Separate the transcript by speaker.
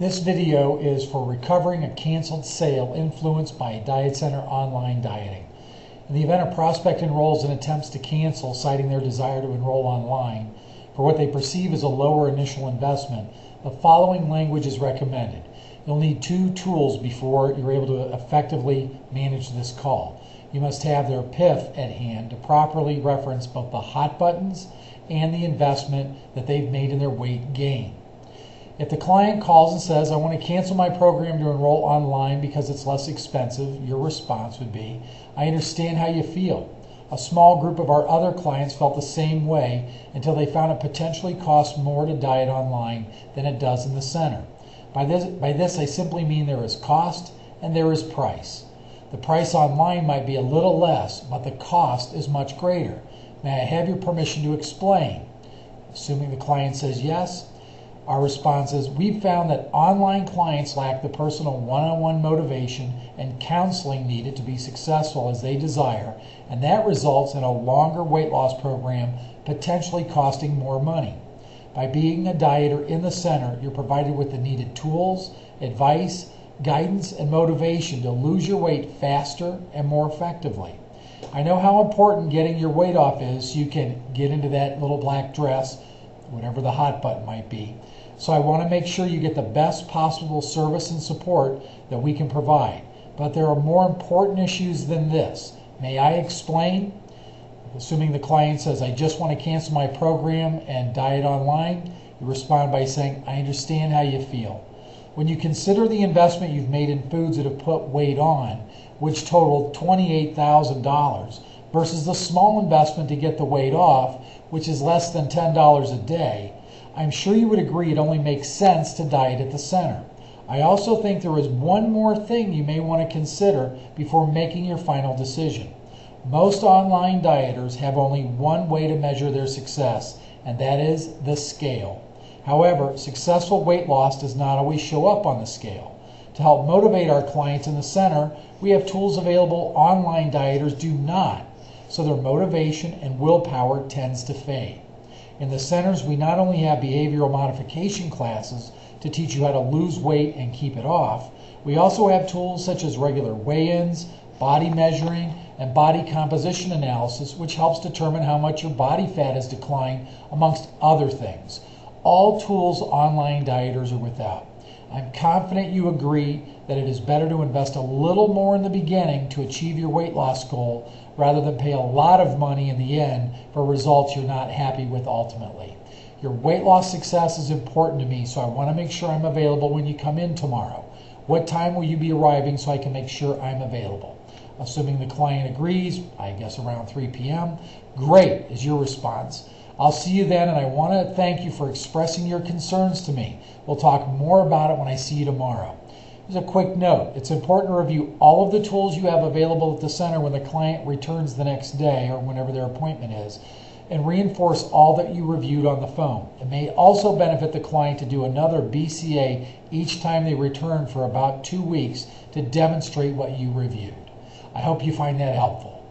Speaker 1: This video is for recovering a canceled sale influenced by Diet Center online dieting. In the event a prospect enrolls and attempts to cancel, citing their desire to enroll online for what they perceive as a lower initial investment, the following language is recommended. You'll need two tools before you're able to effectively manage this call. You must have their PIF at hand to properly reference both the hot buttons and the investment that they've made in their weight gain. If the client calls and says, I want to cancel my program to enroll online because it's less expensive, your response would be, I understand how you feel. A small group of our other clients felt the same way until they found it potentially costs more to diet online than it does in the center. By this, I simply mean there is cost and there is price. The price online might be a little less, but the cost is much greater. May I have your permission to explain? Assuming the client says yes, our response is, we've found that online clients lack the personal one-on-one motivation and counseling needed to be successful as they desire, and that results in a longer weight loss program potentially costing more money. By being a dieter in the center, you're provided with the needed tools, advice, guidance, and motivation to lose your weight faster and more effectively. I know how important getting your weight off is so you can get into that little black dress, whatever the hot button might be. So I want to make sure you get the best possible service and support that we can provide. But there are more important issues than this. May I explain? Assuming the client says, I just want to cancel my program and diet online, you respond by saying, I understand how you feel. When you consider the investment you've made in foods that have put weight on, which totaled $28,000, versus the small investment to get the weight off, which is less than $10 a day, I'm sure you would agree it only makes sense to diet at the center. I also think there is one more thing you may want to consider before making your final decision. Most online dieters have only one way to measure their success, and that is the scale. However, successful weight loss does not always show up on the scale. To help motivate our clients in the center, we have tools available online dieters do not, so their motivation and willpower tends to fade. In the centers, we not only have behavioral modification classes to teach you how to lose weight and keep it off, we also have tools such as regular weigh-ins, body measuring, and body composition analysis, which helps determine how much your body fat has declined, amongst other things. All tools online dieters are without. I'm confident you agree that it is better to invest a little more in the beginning to achieve your weight loss goal rather than pay a lot of money in the end for results you're not happy with ultimately. Your weight loss success is important to me, so I want to make sure I'm available when you come in tomorrow. What time will you be arriving so I can make sure I'm available? Assuming the client agrees, I guess around 3 p.m., great is your response. I'll see you then, and I want to thank you for expressing your concerns to me. We'll talk more about it when I see you tomorrow. Here's a quick note. It's important to review all of the tools you have available at the center when the client returns the next day or whenever their appointment is, and reinforce all that you reviewed on the phone. It may also benefit the client to do another BCA each time they return for about 2 weeks to demonstrate what you reviewed. I hope you find that helpful.